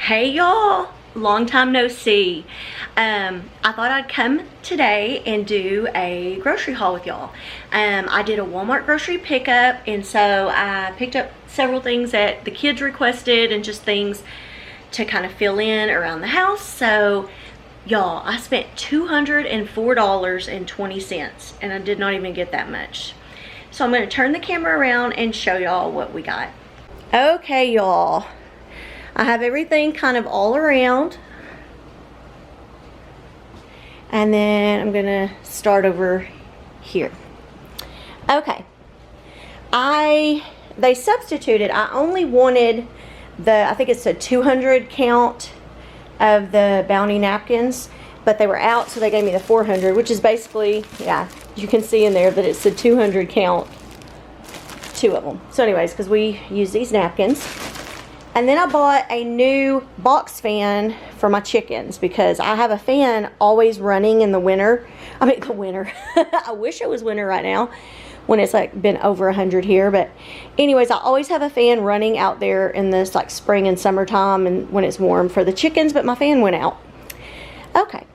Hey y'all, long time no see. I thought I'd come today and do a grocery haul with y'all. I did a Walmart grocery pickup, and so I picked up several things that the kids requested and just things to kind of fill in around the house. So y'all, I spent $204.20 and I did not even get that much. So I'm going to turn the camera around and show y'all what we got. Okay y'all, I have everything kind of all around, and then I'm gonna start over here. Okay, they substituted. I only wanted I think it's a 200 count of the Bounty napkins, but they were out, so they gave me the 400, which is basically, yeah, you can see in there that it's a 200 count, two of them. So anyways, because we use these napkins. And then I bought a new box fan for my chickens because I have a fan always running in the winter. I mean, the winter. I wish it was winter right now when it's like been over 100 here. But anyways, I always have a fan running out there in this like spring and summertime and when it's warm for the chickens, but my fan went out. Okay,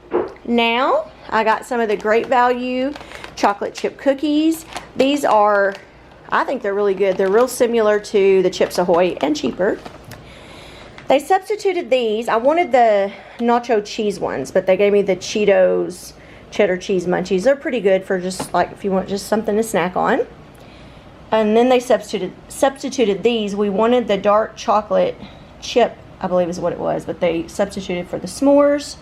now I got some of the Great Value chocolate chip cookies. These are, I think they're really good. They're real similar to the Chips Ahoy and cheaper. They substituted these. I wanted the nacho cheese ones, but they gave me the Cheetos cheddar cheese munchies. They're pretty good for just like if you want just something to snack on. And then they substituted these. We wanted the dark chocolate chip, I believe is what it was, but they substituted for the s'mores.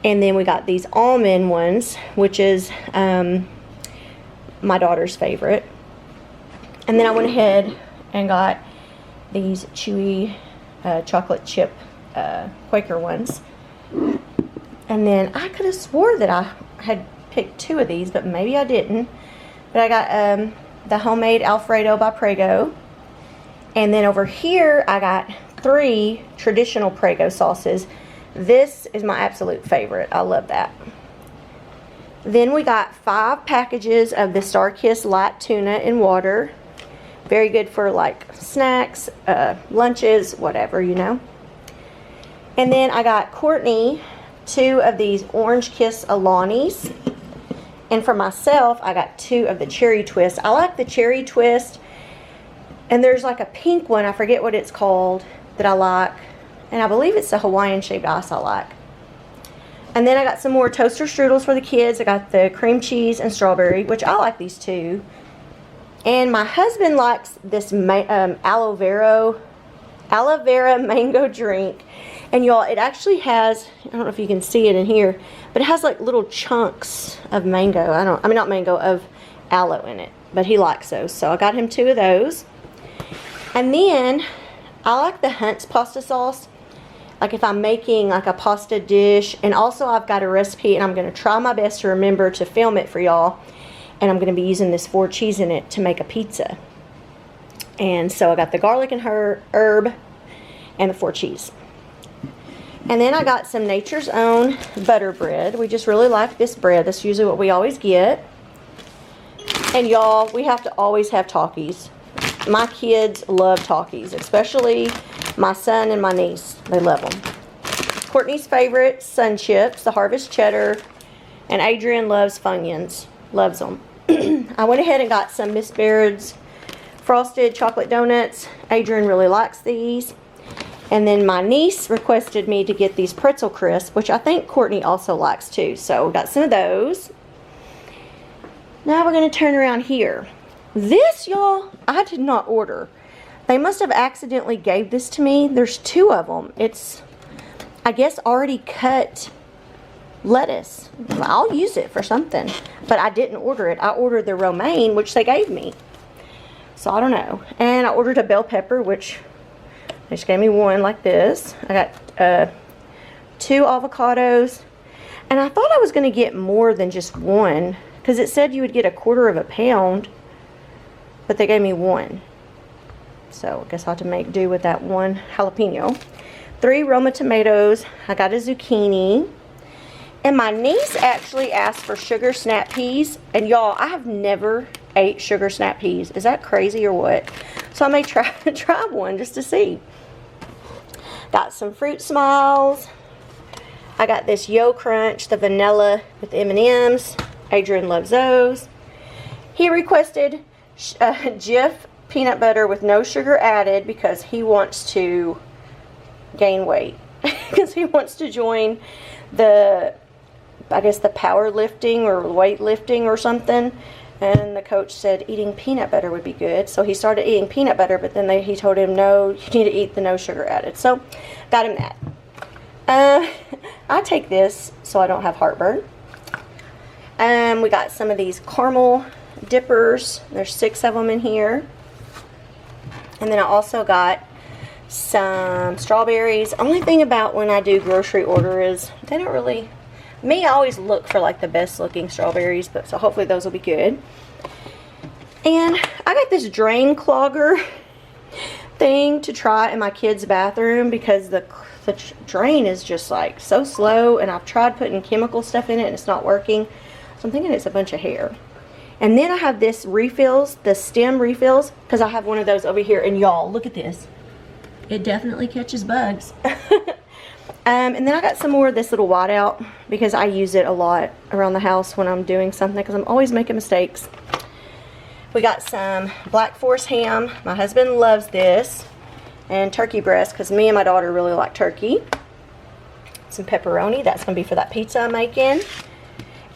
And then we got these almond ones, which is my daughter's favorite. And then I went ahead and got these chewy chocolate chip Quaker ones. And then I could have swore that I had picked two of these, but maybe I didn't. But I got the homemade Alfredo by Prego. And then over here I got 3 traditional Prego sauces. This is my absolute favorite. I love that. Then we got 5 packages of the Starkist light tuna in water. Very good for like snacks, lunches, whatever, you know. And then I got Courtney 2 of these Orange Kiss Alanis. And for myself, I got 2 of the Cherry Twist. I like the Cherry Twist. And there's like a pink one, I forget what it's called, that I like. And I believe it's the Hawaiian shaped ice I like. And then I got some more toaster strudels for the kids. I got the cream cheese and strawberry, which I like these too. And my husband likes this aloe vera mango drink. And y'all, it actually has, I don't know if you can see it in here, but it has like little chunks of mango. Not mango, of aloe in it. But he likes those, so I got him 2 of those. And then I like the Hunt's pasta sauce. Like if I'm making like a pasta dish. And also I've got a recipe, and I'm going to try my best to remember to film it for y'all. And I'm going to be using this 4 cheese in it to make a pizza. And so I got the garlic and herb and the 4 cheese. And then I got some Nature's Own butter bread. We just really like this bread. That's usually what we always get. And y'all, we have to always have Takis. My kids love Takis, especially my son and my niece. They love them. Courtney's favorite, Sun Chips, the Harvest Cheddar. And Adrian loves Funyuns. Loves them. I went ahead and got some Miss Baird's frosted chocolate donuts. Adrian really likes these. And then my niece requested me to get these pretzel crisps, which I think Courtney also likes too. So we got some of those. Now we're going to turn around here. This, y'all, I did not order. They must have accidentally gave this to me. There's 2 of them. It's, I guess, already cut lettuce. I'll use it for something, but I didn't order it. I ordered the romaine, which they gave me, so I don't know. And I ordered a bell pepper, which they just gave me 1 like this. I got 2 avocados, and I thought I was going to get more than just 1 because it said you would get 1/4 pound, but they gave me 1, so I guess I'll have to make do with that 1 jalapeno. 3 Roma tomatoes. I got a zucchini. And my niece actually asked for sugar snap peas. And y'all, I have never ate sugar snap peas. Is that crazy or what? So I may try one just to see. Got some Fruit Smiles. I got this Yo Crunch, the vanilla with M&Ms. Adrian loves those. He requested Jif peanut butter with no sugar added because he wants to gain weight. Because he wants to join the, I guess, the powerlifting or weightlifting or something. And the coach said eating peanut butter would be good. So he started eating peanut butter, but then he told him, no, you need to eat the no sugar added. So got him that. I take this so I don't have heartburn. We got some of these caramel dippers. There's 6 of them in here. And then I also got some strawberries. Only thing about when I do grocery order is they don't really, I always look for like the best looking strawberries, but so hopefully those will be good. And I got this drain clogger thing to try in my kids' bathroom because the drain is just like so slow, and I've tried putting chemical stuff in it and it's not working. So I'm thinking it's a bunch of hair. And then I have this refills, the stem refills, because I have one of those over here, and y'all, look at this. It definitely catches bugs. And then I got some more of this little whiteout because I use it a lot around the house when I'm doing something because I'm always making mistakes. We got some Black Forest ham. My husband loves this. And turkey breast because me and my daughter really like turkey. Some pepperoni. That's going to be for that pizza I'm making.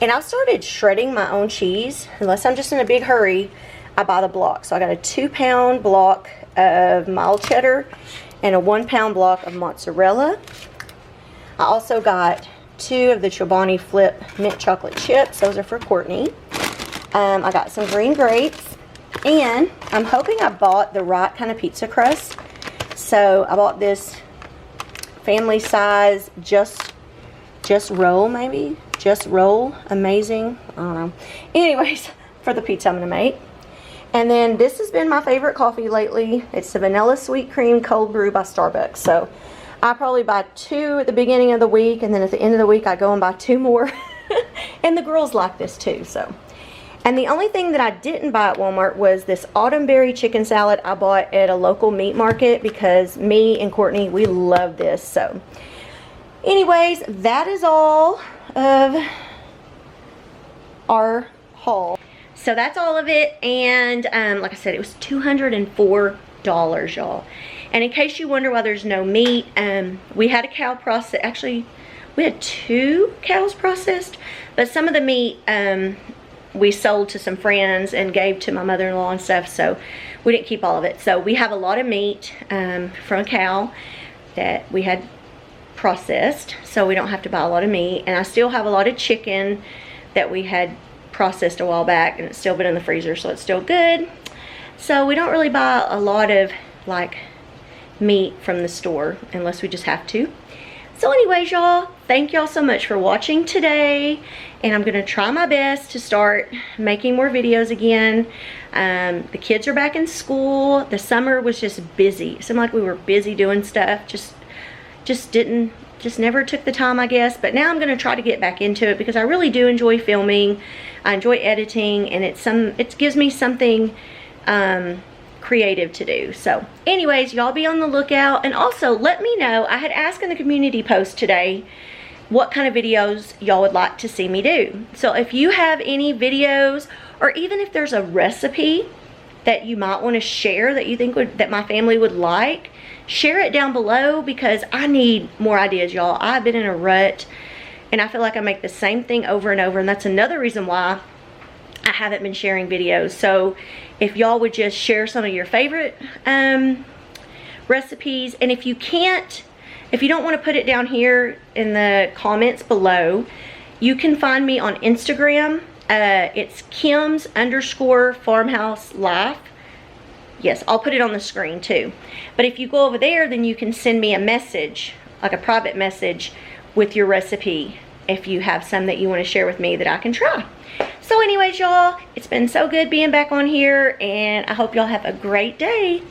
And I started shredding my own cheese. Unless I'm just in a big hurry, I buy the block. So I got a 2-pound block of mild cheddar and a 1-pound block of mozzarella. I also got 2 of the Chobani Flip mint chocolate chips. Those are for Courtney. I got some green grapes. And I'm hoping I bought the right kind of pizza crust. So I bought this family size just roll, maybe. Just roll. Amazing. I don't know. Anyways, for the pizza I'm going to make. And then this has been my favorite coffee lately. It's the Vanilla Sweet Cream Cold Brew by Starbucks. So I probably buy 2 at the beginning of the week, and then at the end of the week I go and buy 2 more. And the girls like this too. So. And the only thing that I didn't buy at Walmart was this autumn berry chicken salad I bought at a local meat market because me and Courtney, we love this. So anyways, that is all of our haul. So that's all of it. And like I said, it was $204, y'all. And in case you wonder why there's no meat, we had a cow process. Actually, we had 2 cows processed, but some of the meat we sold to some friends and gave to my mother-in-law and stuff, so we didn't keep all of it. So we have a lot of meat from a cow that we had processed, so we don't have to buy a lot of meat. And I still have a lot of chicken that we had processed a while back, and it's still been in the freezer, so it's still good. So we don't really buy a lot of like meat from the store unless we just have to. So anyways, y'all, thank y'all so much for watching today, and I'm gonna try my best to start making more videos again. The kids are back in school. The summer was just busy. It seemed like we were busy doing stuff, just never took the time, I guess. But now I'm gonna try to get back into it because I really do enjoy filming. I enjoy editing, and it gives me something creative to do. So anyways, y'all be on the lookout, and also let me know. I had asked in the community post today what kind of videos y'all would like to see me do. So if you have any videos, or even if there's a recipe that you might want to share that you think that my family would like, share it down below because I need more ideas, y'all. I've been in a rut and I feel like I make the same thing over and over, and that's another reason why I haven't been sharing videos. So if y'all would just share some of your favorite recipes, and if you don't want to put it down here in the comments below, you can find me on Instagram. It's Kims_Farmhouselife. Yes, I'll put it on the screen too. But if you go over there, then you can send me a message, like a private message with your recipe if you have some that you want to share with me that I can try. So anyways, y'all, it's been so good being back on here, and I hope y'all have a great day.